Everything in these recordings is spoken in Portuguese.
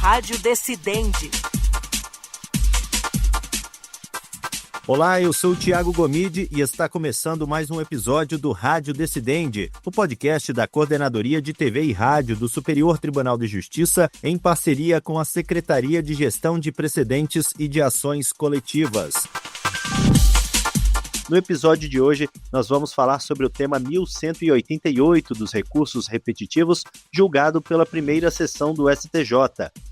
Rádio Decidente. Olá, eu sou o Thiago Gomide e está começando mais um episódio do Rádio Decidente, o podcast da Coordenadoria de TV e Rádio do Superior Tribunal de Justiça, em parceria com a Secretaria de Gestão de Precedentes e de Ações Coletivas. No episódio de hoje, nós vamos falar sobre o tema 1188 dos recursos repetitivos, julgado pela primeira sessão do STJ.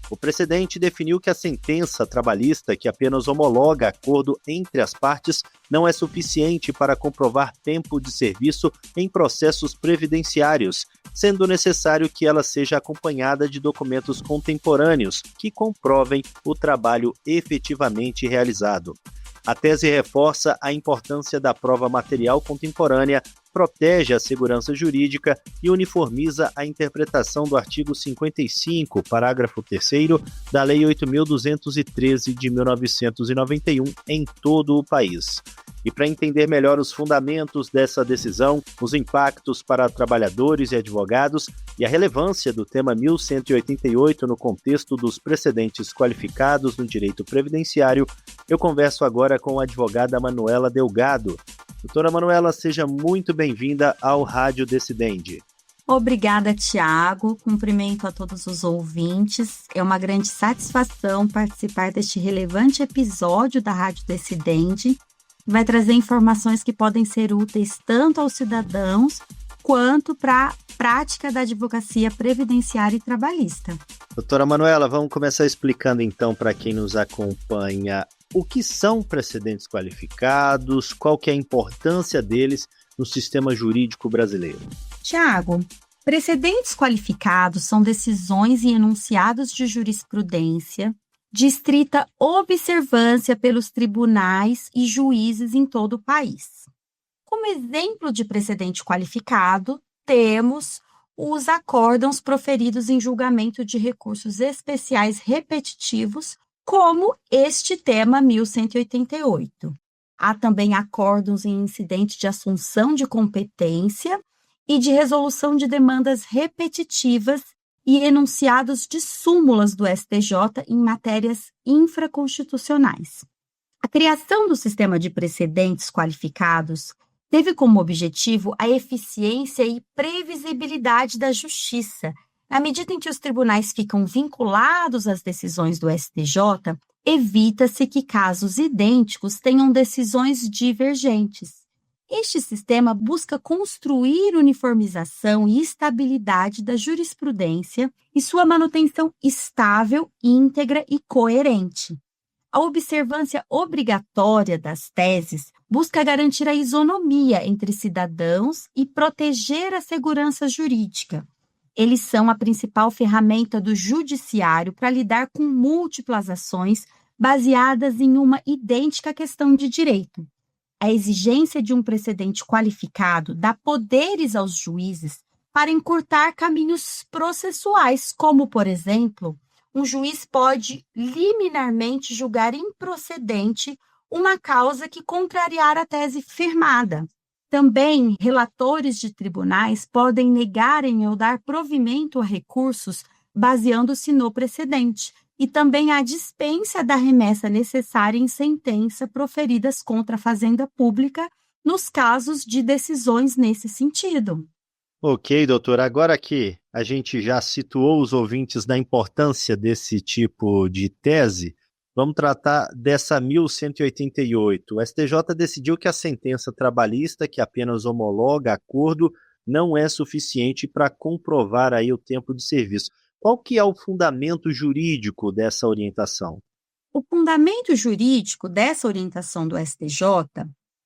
O precedente definiu que a sentença trabalhista que apenas homologa acordo entre as partes não é suficiente para comprovar tempo de serviço em processos previdenciários, sendo necessário que ela seja acompanhada de documentos contemporâneos que comprovem o trabalho efetivamente realizado. A tese reforça a importância da prova material contemporânea, protege a segurança jurídica e uniformiza a interpretação do artigo 55, parágrafo 3º, da Lei 8.213 de 1991 em todo o país. E para entender melhor os fundamentos dessa decisão, os impactos para trabalhadores e advogados e a relevância do tema 1188 no contexto dos precedentes qualificados no direito previdenciário, eu converso agora com a advogada Manuela Delgado. Doutora Manuela, seja muito bem-vinda ao Rádio Decidente. Obrigada, Thiago. Cumprimento a todos os ouvintes. É uma grande satisfação participar deste relevante episódio da Rádio Decidente. Vai trazer informações que podem ser úteis tanto aos cidadãos quanto para a prática da advocacia previdenciária e trabalhista. Doutora Manuela, vamos começar explicando então para quem nos acompanha o que são precedentes qualificados, qual que é a importância deles no sistema jurídico brasileiro. Tiago, precedentes qualificados são decisões e enunciados de jurisprudência de estrita observância pelos tribunais e juízes em todo o país. Como exemplo de precedente qualificado, temos os acórdãos proferidos em julgamento de recursos especiais repetitivos, como este tema 1188. Há também acórdãos em incidente de assunção de competência e de resolução de demandas repetitivas e enunciados de súmulas do STJ em matérias infraconstitucionais. A criação do sistema de precedentes qualificados teve como objetivo a eficiência e previsibilidade da justiça. Na medida em que os tribunais ficam vinculados às decisões do STJ, evita-se que casos idênticos tenham decisões divergentes. Este sistema busca construir uniformização e estabilidade da jurisprudência e sua manutenção estável, íntegra e coerente. A observância obrigatória das teses busca garantir a isonomia entre cidadãos e proteger a segurança jurídica. Eles são a principal ferramenta do judiciário para lidar com múltiplas ações baseadas em uma idêntica questão de direito. A exigência de um precedente qualificado dá poderes aos juízes para encurtar caminhos processuais, como, por exemplo, um juiz pode liminarmente julgar improcedente uma causa que contrariar a tese firmada. Também, relatores de tribunais podem negarem ou dar provimento a recursos baseando-se no precedente, e também a dispensa da remessa necessária em sentença proferidas contra a Fazenda Pública nos casos de decisões nesse sentido. Ok, doutor. Agora que a gente já situou os ouvintes na importância desse tipo de tese, vamos tratar dessa 1188. O STJ decidiu que a sentença trabalhista, que apenas homologa acordo, não é suficiente para comprovar aí o tempo de serviço. Qual que é o fundamento jurídico dessa orientação? O fundamento jurídico dessa orientação do STJ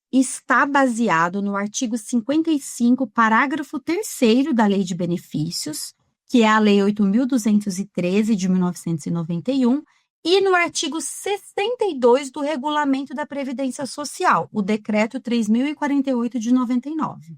está baseado no artigo 55, parágrafo 3º da Lei de Benefícios, que é a Lei 8.213 de 1991, e no artigo 62 do Regulamento da Previdência Social, o Decreto 3.048 de 99.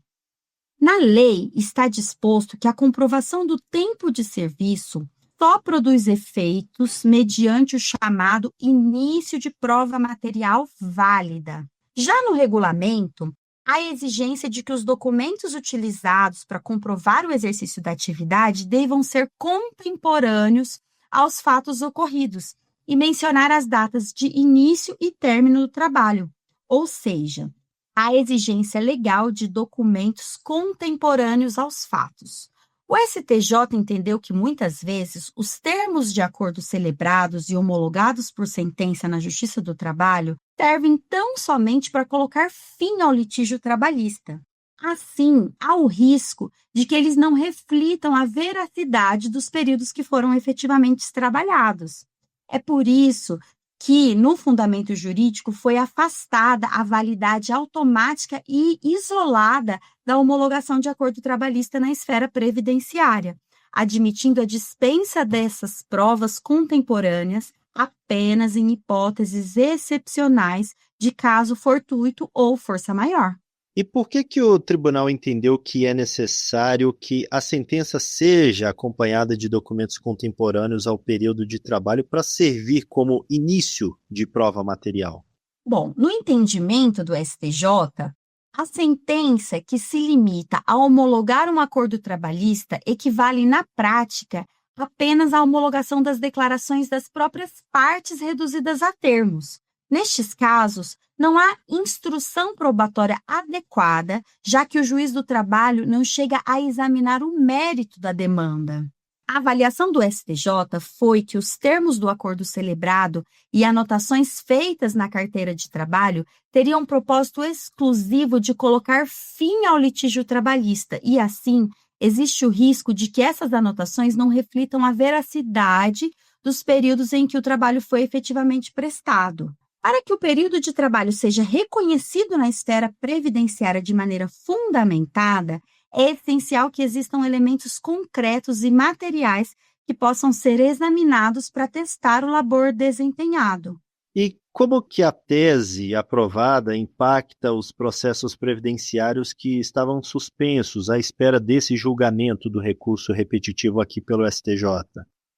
Na lei está disposto que a comprovação do tempo de serviço só produz efeitos mediante o chamado início de prova material válida. Já no regulamento, há a exigência de que os documentos utilizados para comprovar o exercício da atividade devam ser contemporâneos aos fatos ocorridos e mencionar as datas de início e término do trabalho, ou seja, a exigência legal de documentos contemporâneos aos fatos. O STJ entendeu que, muitas vezes, os termos de acordo celebrados e homologados por sentença na Justiça do Trabalho servem tão somente para colocar fim ao litígio trabalhista. Assim, há o risco de que eles não reflitam a veracidade dos períodos que foram efetivamente trabalhados. É por isso que, no fundamento jurídico, foi afastada a validade automática e isolada da homologação de acordo trabalhista na esfera previdenciária, admitindo a dispensa dessas provas contemporâneas apenas em hipóteses excepcionais de caso fortuito ou força maior. E por que o tribunal entendeu que é necessário que a sentença seja acompanhada de documentos contemporâneos ao período de trabalho para servir como início de prova material? Bom, no entendimento do STJ, a sentença que se limita a homologar um acordo trabalhista equivale, na prática, apenas à homologação das declarações das próprias partes reduzidas a termos. Nestes casos, não há instrução probatória adequada, já que o juiz do trabalho não chega a examinar o mérito da demanda. A avaliação do STJ foi que os termos do acordo celebrado e anotações feitas na carteira de trabalho teriam um propósito exclusivo de colocar fim ao litígio trabalhista e, assim, existe o risco de que essas anotações não reflitam a veracidade dos períodos em que o trabalho foi efetivamente prestado. Para que o período de trabalho seja reconhecido na esfera previdenciária de maneira fundamentada, é essencial que existam elementos concretos e materiais que possam ser examinados para testar o labor desempenhado. E como que a tese aprovada impacta os processos previdenciários que estavam suspensos à espera desse julgamento do recurso repetitivo aqui pelo STJ?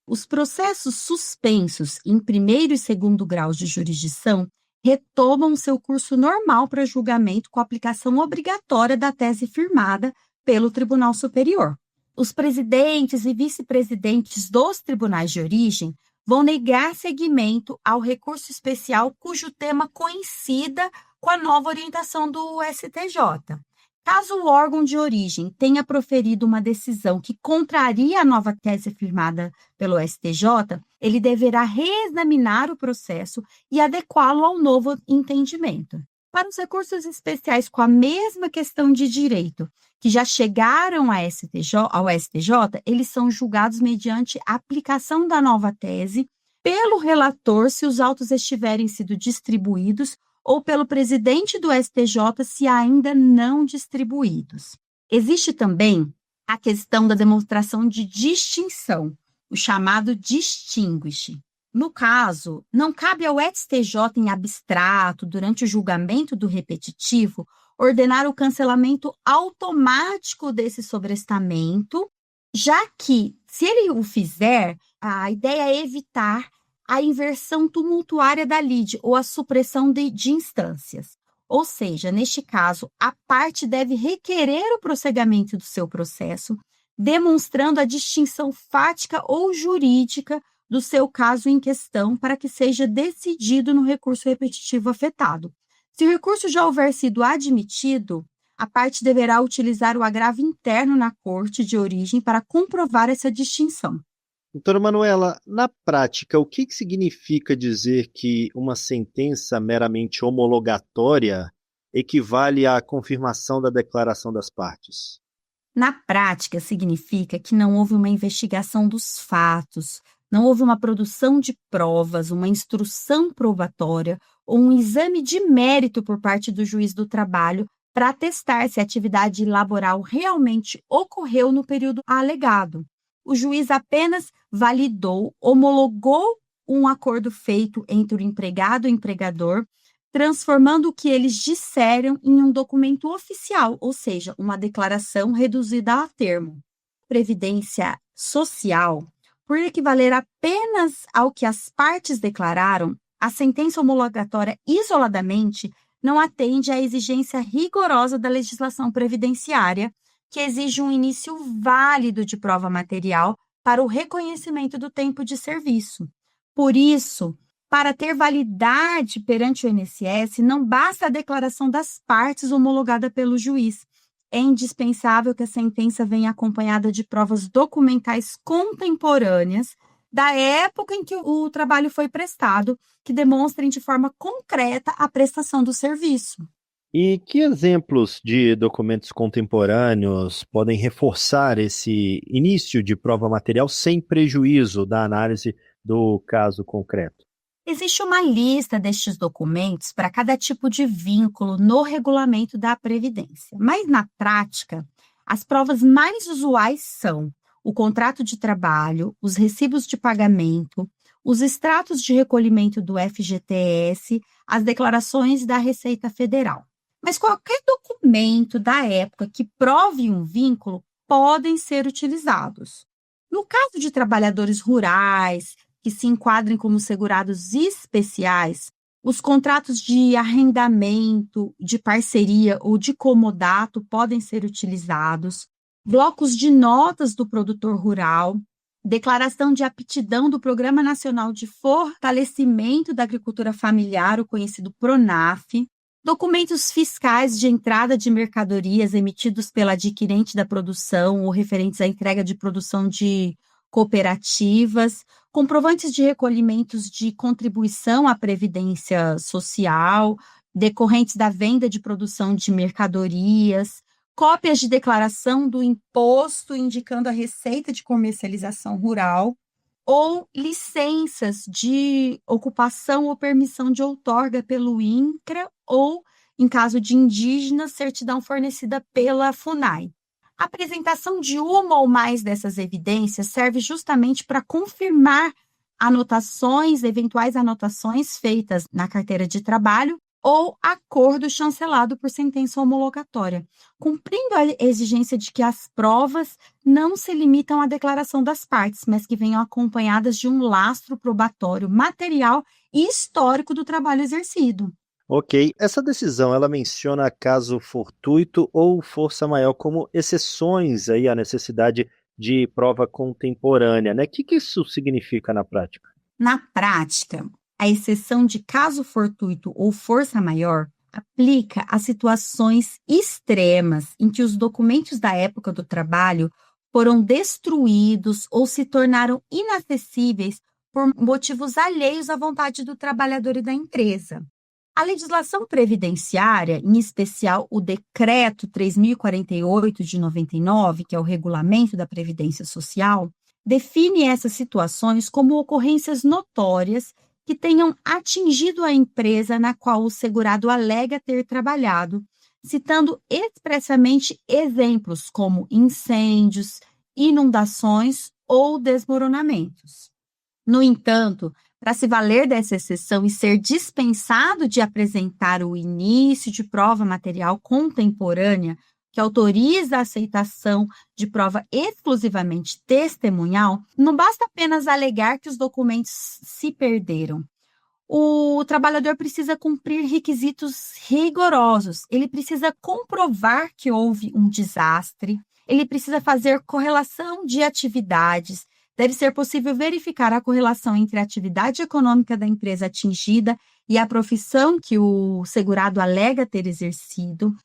Os processos suspensos em primeiro e segundo graus de jurisdição retomam seu curso normal para julgamento com a aplicação obrigatória da tese firmada pelo Tribunal Superior. Os presidentes e vice-presidentes dos tribunais de origem vão negar seguimento ao recurso especial cujo tema coincida com a nova orientação do STJ. Caso o órgão de origem tenha proferido uma decisão que contraria a nova tese firmada pelo STJ, ele deverá reexaminar o processo e adequá-lo ao novo entendimento. Para os recursos especiais com a mesma questão de direito, que já chegaram ao STJ, eles são julgados mediante a aplicação da nova tese pelo relator se os autos estiverem sido distribuídos ou pelo presidente do STJ se ainda não distribuídos. Existe também a questão da demonstração de distinção, o chamado distinguish. No caso, não cabe ao STJ em abstrato, durante o julgamento do repetitivo, ordenar o cancelamento automático desse sobrestamento, já que, se ele o fizer, a ideia é evitar a inversão tumultuária da lide ou a supressão de instâncias. Ou seja, neste caso, a parte deve requerer o prosseguimento do seu processo, demonstrando a distinção fática ou jurídica do seu caso em questão para que seja decidido no recurso repetitivo afetado. Se o recurso já houver sido admitido, a parte deverá utilizar o agravo interno na corte de origem para comprovar essa distinção. Doutora Manuela, na prática, o que significa dizer que uma sentença meramente homologatória equivale à confirmação da declaração das partes? Na prática, significa que não houve uma investigação dos fatos, não houve uma produção de provas, uma instrução probatória ou um exame de mérito por parte do juiz do trabalho para atestar se a atividade laboral realmente ocorreu no período alegado. O juiz apenas validou, homologou um acordo feito entre o empregado e o empregador, transformando o que eles disseram em um documento oficial, ou seja, uma declaração reduzida a termo. Previdência social, por equivaler apenas ao que as partes declararam, a sentença homologatória isoladamente não atende à exigência rigorosa da legislação previdenciária, que exige um início válido de prova material para o reconhecimento do tempo de serviço. Por isso, para ter validade perante o INSS, não basta a declaração das partes homologada pelo juiz. É indispensável que a sentença venha acompanhada de provas documentais contemporâneas da época em que o trabalho foi prestado, que demonstrem de forma concreta a prestação do serviço. E que exemplos de documentos contemporâneos podem reforçar esse início de prova material sem prejuízo da análise do caso concreto? Existe uma lista destes documentos para cada tipo de vínculo no regulamento da Previdência, mas na prática, as provas mais usuais são o contrato de trabalho, os recibos de pagamento, os extratos de recolhimento do FGTS, as declarações da Receita Federal. Mas qualquer documento da época que prove um vínculo podem ser utilizados. No caso de trabalhadores rurais, que se enquadrem como segurados especiais, os contratos de arrendamento, de parceria ou de comodato podem ser utilizados, blocos de notas do produtor rural, declaração de aptidão do Programa Nacional de Fortalecimento da Agricultura Familiar, o conhecido PRONAF, documentos fiscais de entrada de mercadorias emitidos pela adquirente da produção ou referentes à entrega de produção de cooperativas, comprovantes de recolhimentos de contribuição à Previdência Social, decorrentes da venda de produção de mercadorias, cópias de declaração do imposto indicando a receita de comercialização rural, ou licenças de ocupação ou permissão de outorga pelo INCRA ou, em caso de indígenas, certidão fornecida pela FUNAI. A apresentação de uma ou mais dessas evidências serve justamente para confirmar eventuais anotações feitas na carteira de trabalho ou acordo chancelado por sentença homologatória, cumprindo a exigência de que as provas não se limitam à declaração das partes, mas que venham acompanhadas de um lastro probatório material e histórico do trabalho exercido. Ok, essa decisão ela menciona caso fortuito ou força maior como exceções aí à necessidade de prova contemporânea, né? O que isso significa na prática? Na prática, a exceção de caso fortuito ou força maior aplica a situações extremas em que os documentos da época do trabalho foram destruídos ou se tornaram inacessíveis por motivos alheios à vontade do trabalhador e da empresa. A legislação previdenciária, em especial o Decreto 3.048 de 99, que é o Regulamento da Previdência Social, define essas situações como ocorrências notórias que tenham atingido a empresa na qual o segurado alega ter trabalhado, citando expressamente exemplos como incêndios, inundações ou desmoronamentos. No entanto, para se valer dessa exceção e ser dispensado de apresentar o início de prova material contemporânea que autoriza a aceitação de prova exclusivamente testemunhal, não basta apenas alegar que os documentos se perderam. O trabalhador precisa cumprir requisitos rigorosos, ele precisa comprovar que houve um desastre, ele precisa fazer correlação de atividades, deve ser possível verificar a correlação entre a atividade econômica da empresa atingida e a profissão que o segurado alega ter exercido.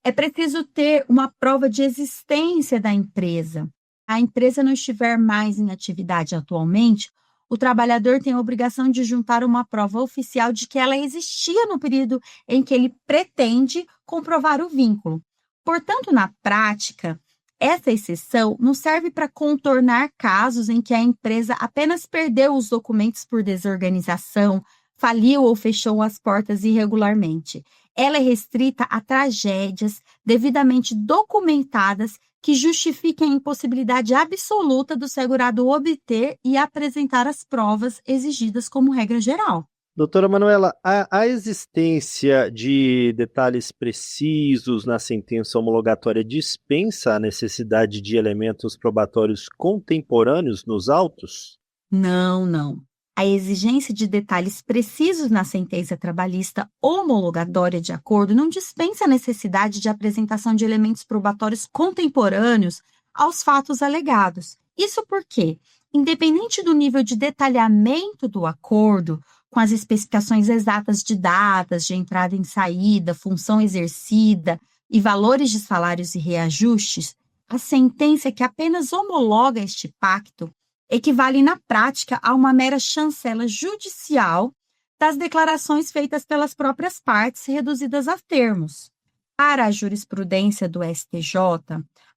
É preciso ter uma prova de existência da empresa. A empresa não estiver mais em atividade atualmente, o trabalhador tem a obrigação de juntar uma prova oficial de que ela existia no período em que ele pretende comprovar o vínculo. Portanto, na prática, essa exceção não serve para contornar casos em que a empresa apenas perdeu os documentos por desorganização, faliu ou fechou as portas irregularmente. Ela é restrita a tragédias devidamente documentadas que justifiquem a impossibilidade absoluta do segurado obter e apresentar as provas exigidas como regra geral. Doutora Manuela, a existência de detalhes precisos na sentença homologatória dispensa a necessidade de elementos probatórios contemporâneos nos autos? Não. A exigência de detalhes precisos na sentença trabalhista homologatória de acordo não dispensa a necessidade de apresentação de elementos probatórios contemporâneos aos fatos alegados. Isso porque, independente do nível de detalhamento do acordo, com as especificações exatas de datas de entrada e saída, função exercida e valores de salários e reajustes, a sentença que apenas homologa este pacto equivale na prática a uma mera chancela judicial das declarações feitas pelas próprias partes reduzidas a termos. Para a jurisprudência do STJ,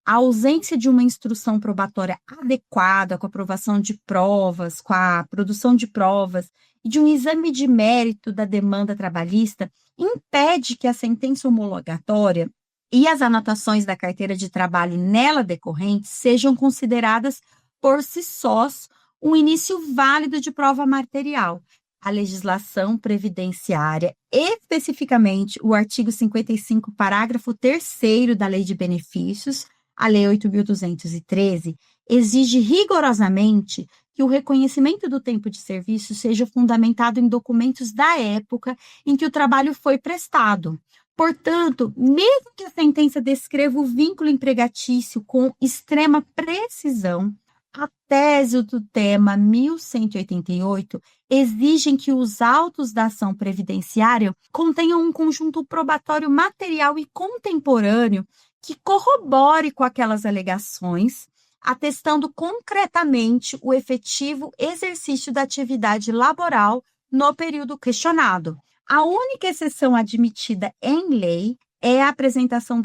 a ausência de uma instrução probatória adequada com a aprovação de provas, com a produção de provas e de um exame de mérito da demanda trabalhista impede que a sentença homologatória e as anotações da carteira de trabalho nela decorrentes sejam consideradas por si sós um início válido de prova material. A legislação previdenciária, especificamente o artigo 55, parágrafo 3º da Lei de Benefícios, a Lei 8.213, exige rigorosamente que o reconhecimento do tempo de serviço seja fundamentado em documentos da época em que o trabalho foi prestado. Portanto, mesmo que a sentença descreva o vínculo empregatício com extrema precisão, a tese do tema 1188 exigem que os autos da ação previdenciária contenham um conjunto probatório material e contemporâneo que corrobore com aquelas alegações, atestando concretamente o efetivo exercício da atividade laboral no período questionado. A única exceção admitida em lei é a apresentação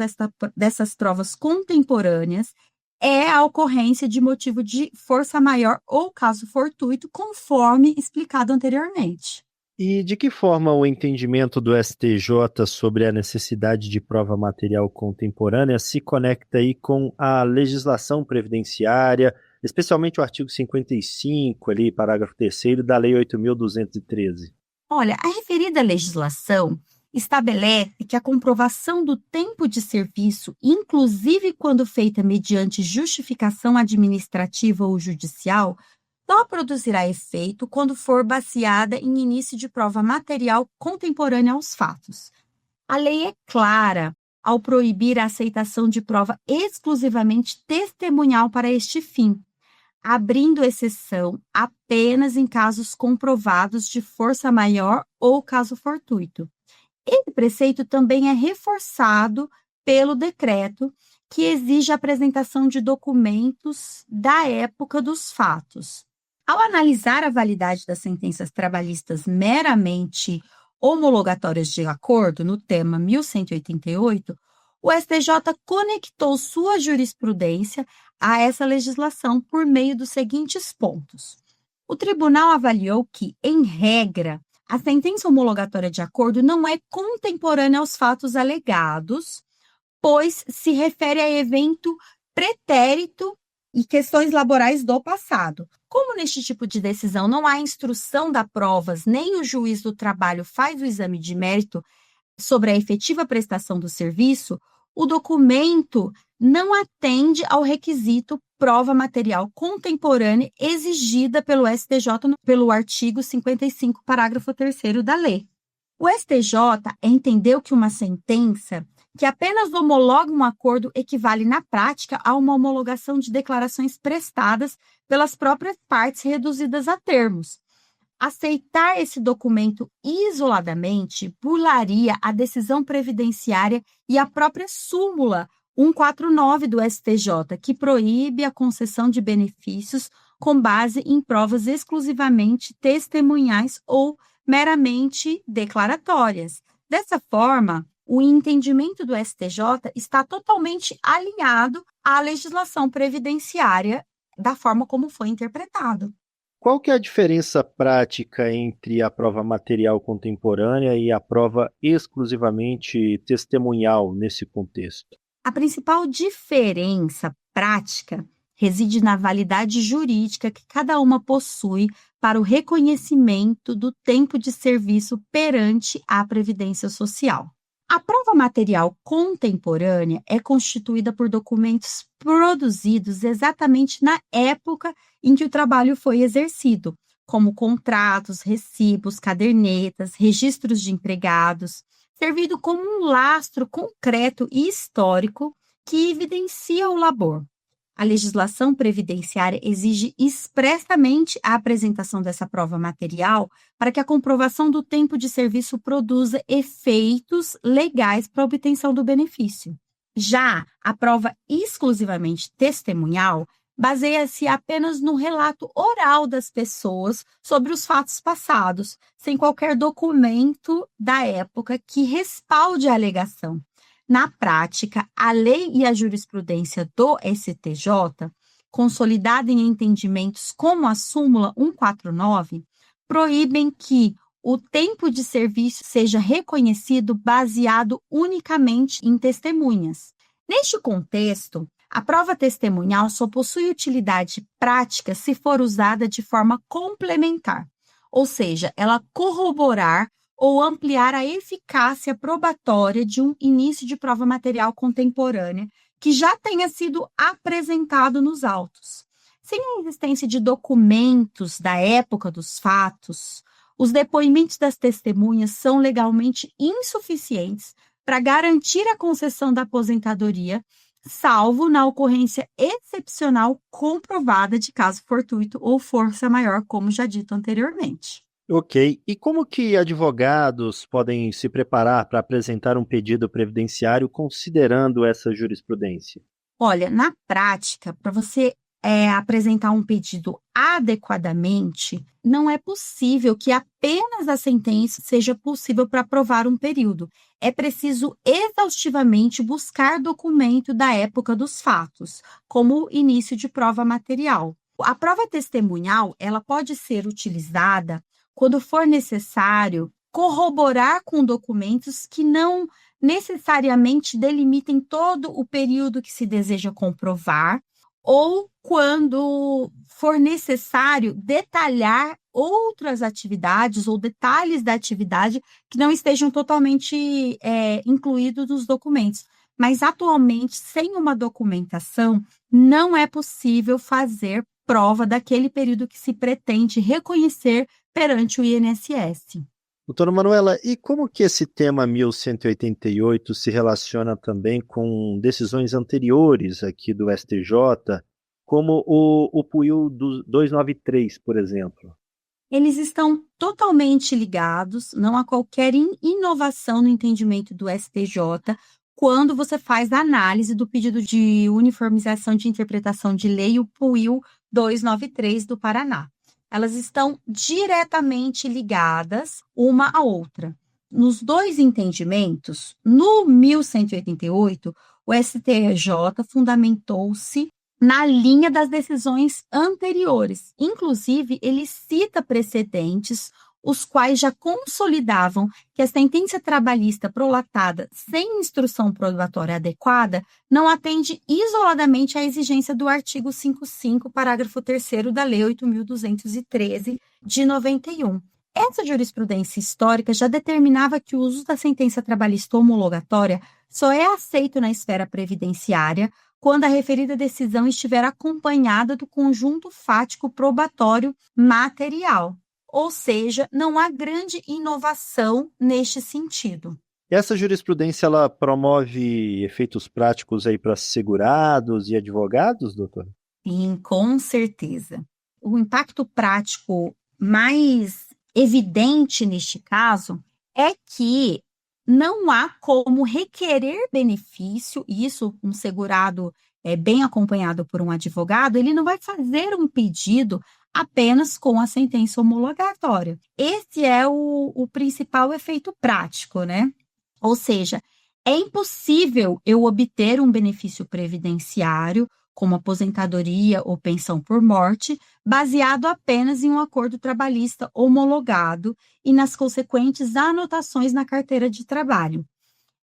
dessas provas contemporâneas, é a ocorrência de motivo de força maior ou caso fortuito, conforme explicado anteriormente. E de que forma o entendimento do STJ sobre a necessidade de prova material contemporânea se conecta aí com a legislação previdenciária, especialmente o artigo 55, ali, parágrafo 3º da Lei 8.213? Olha, a referida legislação estabelece que a comprovação do tempo de serviço, inclusive quando feita mediante justificação administrativa ou judicial, só produzirá efeito quando for baseada em início de prova material contemporânea aos fatos. A lei é clara ao proibir a aceitação de prova exclusivamente testemunhal para este fim, abrindo exceção apenas em casos comprovados de força maior ou caso fortuito. Esse preceito também é reforçado pelo decreto que exige a apresentação de documentos da época dos fatos. Ao analisar a validade das sentenças trabalhistas meramente homologatórias de acordo no tema 1188, o STJ conectou sua jurisprudência a essa legislação por meio dos seguintes pontos. O tribunal avaliou que, em regra, a sentença homologatória de acordo não é contemporânea aos fatos alegados, pois se refere a evento pretérito e questões laborais do passado. Como neste tipo de decisão não há instrução da provas, nem o juiz do trabalho faz o exame de mérito sobre a efetiva prestação do serviço, o documento não atende ao requisito prova material contemporânea exigida pelo STJ pelo artigo 55, parágrafo 3º da lei. O STJ entendeu que uma sentença que apenas homologa um acordo equivale na prática a uma homologação de declarações prestadas pelas próprias partes reduzidas a termos. Aceitar esse documento isoladamente burlaria a decisão previdenciária e a própria súmula 149 do STJ, que proíbe a concessão de benefícios com base em provas exclusivamente testemunhais ou meramente declaratórias. Dessa forma, o entendimento do STJ está totalmente alinhado à legislação previdenciária da forma como foi interpretado. Qual que é a diferença prática entre a prova material contemporânea e a prova exclusivamente testemunhal nesse contexto? A principal diferença prática reside na validade jurídica que cada uma possui para o reconhecimento do tempo de serviço perante a Previdência Social. A prova material contemporânea é constituída por documentos produzidos exatamente na época em que o trabalho foi exercido, como contratos, recibos, cadernetas, registros de empregados, servindo como um lastro concreto e histórico que evidencia o labor. A legislação previdenciária exige expressamente a apresentação dessa prova material para que a comprovação do tempo de serviço produza efeitos legais para a obtenção do benefício. Já a prova exclusivamente testemunhal baseia-se apenas no relato oral das pessoas sobre os fatos passados, sem qualquer documento da época que respalde a alegação. Na prática, a lei e a jurisprudência do STJ, consolidada em entendimentos como a súmula 149, proíbem que o tempo de serviço seja reconhecido baseado unicamente em testemunhas. Neste contexto, a prova testemunhal só possui utilidade prática se for usada de forma complementar, ou seja, ela corroborar ou ampliar a eficácia probatória de um início de prova material contemporânea que já tenha sido apresentado nos autos. Sem a existência de documentos da época dos fatos, os depoimentos das testemunhas são legalmente insuficientes para garantir a concessão da aposentadoria, salvo na ocorrência excepcional comprovada de caso fortuito ou força maior, como já dito anteriormente. Ok. E como que advogados podem se preparar para apresentar um pedido previdenciário considerando essa jurisprudência? Olha, na prática, para você apresentar um pedido adequadamente, não é possível que apenas a sentença seja possível para aprovar um período. É preciso exaustivamente buscar documento da época dos fatos, como início de prova material. A prova testemunhal, ela pode ser utilizada quando for necessário corroborar com documentos que não necessariamente delimitem todo o período que se deseja comprovar, ou quando for necessário detalhar outras atividades ou detalhes da atividade que não estejam totalmente incluídos nos documentos. Mas, atualmente, sem uma documentação, não é possível fazer prova daquele período que se pretende reconhecer perante o INSS. Doutora Manuela, e como que esse tema 1188 se relaciona também com decisões anteriores aqui do STJ, como o PUIL 293, por exemplo? Eles estão totalmente ligados, não há qualquer inovação no entendimento do STJ quando você faz a análise do pedido de uniformização de interpretação de lei, o PUIL 293 do Paraná. Elas estão diretamente ligadas uma à outra. Nos dois entendimentos, no 1188, o STJ fundamentou-se na linha das decisões anteriores. Inclusive, ele cita precedentes, os quais já consolidavam que a sentença trabalhista prolatada sem instrução probatória adequada não atende isoladamente à exigência do artigo 55, parágrafo 3º da Lei 8.213, de 91. Essa jurisprudência histórica já determinava que o uso da sentença trabalhista homologatória só é aceito na esfera previdenciária quando a referida decisão estiver acompanhada do conjunto fático probatório material. Ou seja, não há grande inovação neste sentido. Essa jurisprudência, ela promove efeitos práticos aí para segurados e advogados, doutora? Sim, com certeza. O impacto prático mais evidente neste caso é que não há como requerer benefício, isso um segurado bem acompanhado por um advogado, ele não vai fazer um pedido apenas com a sentença homologatória. Esse é o principal efeito prático, né? Ou seja, é impossível eu obter um benefício previdenciário, como aposentadoria ou pensão por morte, baseado apenas em um acordo trabalhista homologado e nas consequentes anotações na carteira de trabalho.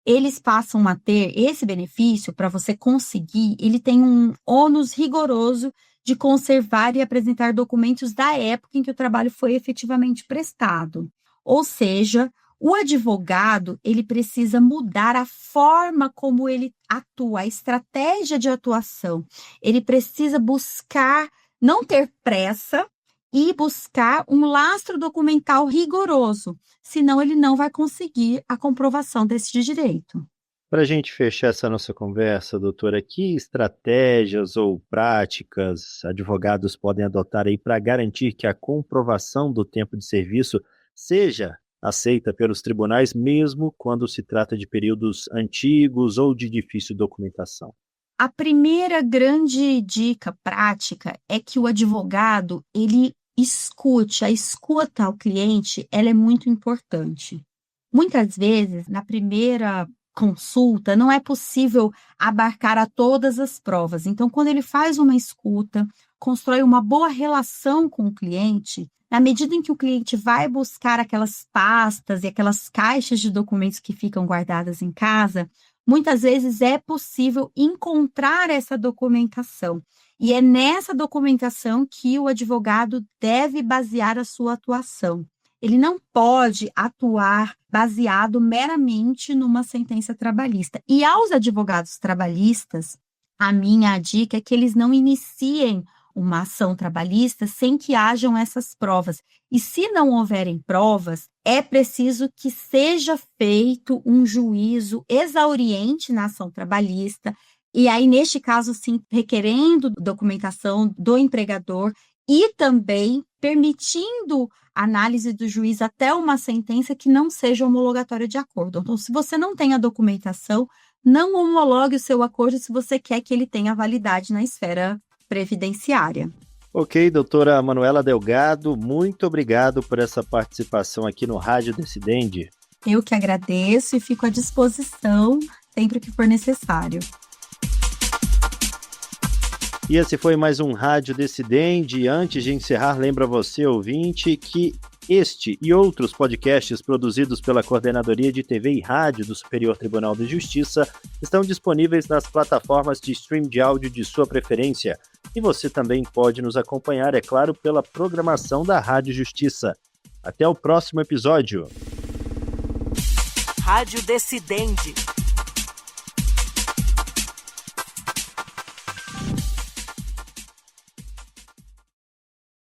Eles passam a ter esse benefício, para você conseguir, ele tem um ônus rigoroso de conservar e apresentar documentos da época em que o trabalho foi efetivamente prestado. Ou seja, o advogado, ele precisa mudar a forma como ele atua, a estratégia de atuação. Ele precisa buscar não ter pressa e buscar um lastro documental rigoroso, senão ele não vai conseguir a comprovação desse direito. Para a gente fechar essa nossa conversa, doutora, que estratégias ou práticas advogados podem adotar aí para garantir que a comprovação do tempo de serviço seja aceita pelos tribunais, mesmo quando se trata de períodos antigos ou de difícil documentação? A primeira grande dica prática é que o advogado, ele escute, a escuta ao cliente, ela é muito importante. Muitas vezes, na primeira consulta, não é possível abarcar a todas as provas. Então, quando ele faz uma escuta, constrói uma boa relação com o cliente, na medida em que o cliente vai buscar aquelas pastas e aquelas caixas de documentos que ficam guardadas em casa, muitas vezes é possível encontrar essa documentação. E é nessa documentação que o advogado deve basear a sua atuação. Ele não pode atuar baseado meramente numa sentença trabalhista. E aos advogados trabalhistas, a minha dica é que eles não iniciem uma ação trabalhista sem que hajam essas provas. E se não houverem provas, é preciso que seja feito um juízo exauriente na ação trabalhista, e aí, neste caso, sim, requerendo documentação do empregador e também permitindo análise do juiz até uma sentença que não seja homologatória de acordo. Então, se você não tem a documentação, não homologue o seu acordo se você quer que ele tenha validade na esfera previdenciária. Ok, doutora Manuela Delgado, muito obrigado por essa participação aqui no Rádio Decidende. Eu que agradeço e fico à disposição sempre que for necessário. E esse foi mais um Rádio Decidende. E antes de encerrar, lembra você, ouvinte, que este e outros podcasts produzidos pela Coordenadoria de TV e Rádio do Superior Tribunal de Justiça estão disponíveis nas plataformas de stream de áudio de sua preferência. E você também pode nos acompanhar, é claro, pela programação da Rádio Justiça. Até o próximo episódio. Rádio Decidende.